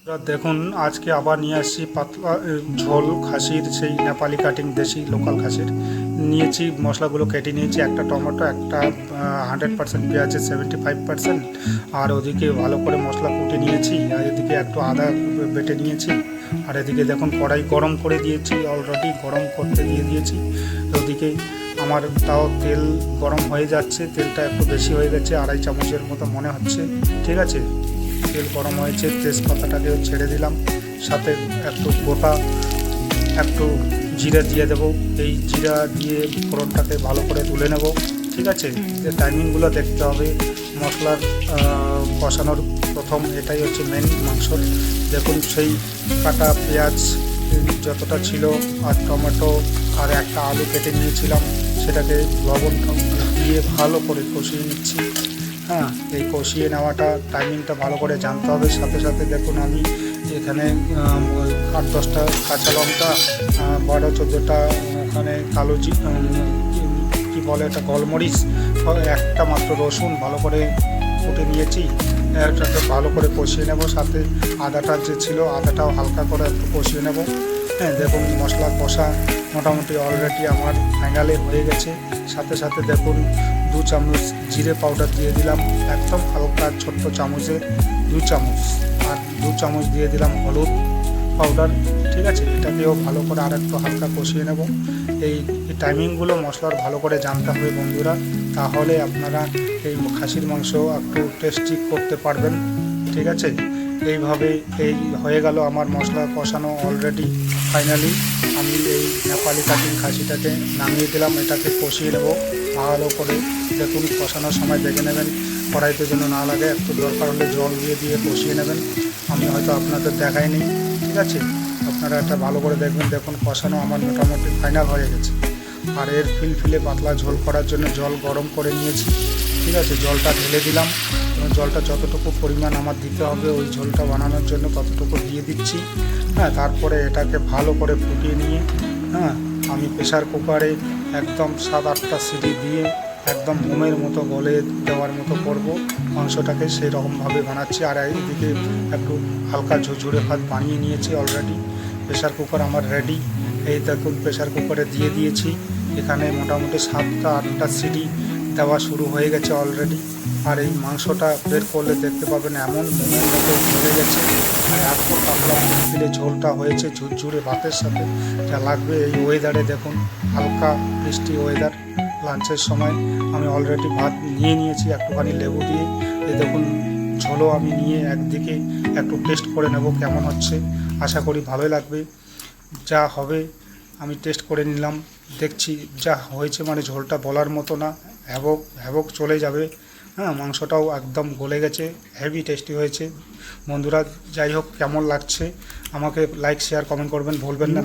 দেখুন আজকে আবার নিয়ে আসছি পাতলা ঝোল খাসির, সেই নেপালি কাটিং দেশি লোকাল খাসির। নিয়েছি মশলাগুলো কেটে নিয়েছি, একটা টমেটো, একটা 100% পেঁয়াজের 75%, আর ওদিকে ভালো করে মশলা কুটে নিয়েছি, আর এদিকে একটু আদা বেটে নিয়েছি। আর এদিকে দেখুন কড়াই গরম করে দিয়েছি, অলরেডি গরম করতে দিয়ে দিয়েছি। ওদিকে আমার তাও তেল গরম হয়ে যাচ্ছে, তেলটা একটু বেশি হয়ে গেছে, 2.5 চামচের মতো মনে হচ্ছে। ঠিক আছে, তেল গরম হয়েছে, তেজপাতাটাকেও ছেড়ে দিলাম, সাথে একটু গোটা একটু জিরা দিয়ে দেবো। এই জিরা দিয়ে ফোড়নটাকে ভালো করে তুলে নেব। ঠিক আছে, যে টাইমিংগুলো দেখতে হবে মশলার কষানোর। প্রথম এটাই হচ্ছে মেন মাংসর। দেখুন সেই কাটা পেঁয়াজ যতটা ছিল, আর টমেটো, আর একটা আলু কেটে নিয়েছিলাম, সেটাকে লবণ দিয়ে ভালো করে কষিয়ে নিচ্ছি। হ্যাঁ, এই কষিয়ে নেওয়াটা টাইমিংটা ভালো করে জানতে হবে। সাথে সাথে দেখুন আমি এখানে 8-10টা কাঁচা লঙ্কা, 12-14টা ওখানে কালো কী বলে এটা, গোলমরিচ, একটা মাত্র রসুন ভালো করে কুটে নিয়েছি। এটাকে ভালো করে কষিয়ে নেব। সাথে আদাটা যে ছিল, আদাটাও হালকা করে একটু কষিয়ে নেব। হ্যাঁ, দেখুন মশলা কষা মোটামুটি অলরেডি আমার ফাইনালে হয়ে গেছে। সাথে সাথে দেখুন 2 চামচ জিরে পাউডার দিয়ে দিলাম, একদম হালকা ছোট্ট চামচে 2 চামচ, আর 2 চামচ দিয়ে দিলাম হলুদ পাউডার। ঠিক আছে, এটাকেও ভালো করে আর একটু হালকা কষিয়ে নেব। এই টাইমিংগুলো মশলার ভালো করে জানতে হবে বন্ধুরা, তাহলে আপনারা এই খাসির মাংস একটু টেস্টি করতে পারবেন। ঠিক আছে, এইভাবে এই হয়ে গেল আমার মশলা কষানো অলরেডি। ফাইনালি আমি এই নেপালি কাটিং খাসিটাকে নামিয়ে দিলাম, এটাকে কষিয়ে নেব ভালো করে। দেখুন কষানোর সময় দেখে নেবেন কড়াইতে যেন না লাগে, একটু দরকার হলে জল দিয়ে দিয়ে কষিয়ে নেবেন। আমি হয়তো আপনাদের দেখাইনি। ঠিক আছে, আপনারা এটা ভালো করে দেখবেন। দেখুন কষানো আমার মোটামুটি ফাইনাল হয়ে গেছে। আর এর ফিলফিলে পাতলা ঝোল করার জন্য জল গরম করে নিয়েছি। ঠিক আছে, জলটা ঢেলে দিলাম, এবং জলটা যতটুকু পরিমাণ আমার দিতে হবে ওই ঝোলটা বানানোর জন্য ততটুকু দিয়ে দিচ্ছি। হ্যাঁ, তারপরে এটাকে ভালো করে ফুটিয়ে নিয়ে, হ্যাঁ, আমি প্রেশার কুকারে একদম 7-8টা সিটি দিয়ে একদম মোমের মতো গলে দেওয়ার মতো করব মাংসটাকে, সেই রকমভাবে বানাচ্ছি। আর এইদিকে একটু হালকা ঝুরঝুরে ভাত বানিয়ে নিয়েছি অলরেডি। প্রেশার কুকার আমার রেডি। এই দেখুন প্রেশার কুকারে দিয়ে দিয়েছি, এখানে মোটামুটি 7-8টা সিটি দেওয়া শুরু হয়ে গেছে অলরেডি। আর এই মাংসটা বের করলে দেখতে পাবেন এমন মোমের মতো গলে গেছে, আর এত পাতলা দিলে ঝোলটা হয়েছে ঝুরঝুরে ভাতের সাথে যা লাগবে এই ওয়েদারে। দেখুন হালকা বৃষ্টি ওয়েদার, লাঞ্চের সময় আমি অলরেডি ভাত নিয়ে নিয়েছি একটুখানি লেবু দিয়ে। এই দেখুন ঝোলও আমি নিয়ে একদিকে একটু টেস্ট করে নেব কেমন হচ্ছে। আশা করি ভালোই লাগবে। যা হবে আমি টেস্ট করে নিলাম, দেখছি যা হয়েছে মানে ঝোলটা বলার মতো না, হ্যাবক হ্যাবক চলে যাবে। হ্যাঁ, মাংসটাও একদম গলে গেছে, হেভি টেস্টি হয়েছে বন্ধুরা। যাই হোক, কেমন লাগছে আমাকে লাইক শেয়ার কমেন্ট করবেন ভুলবেন না।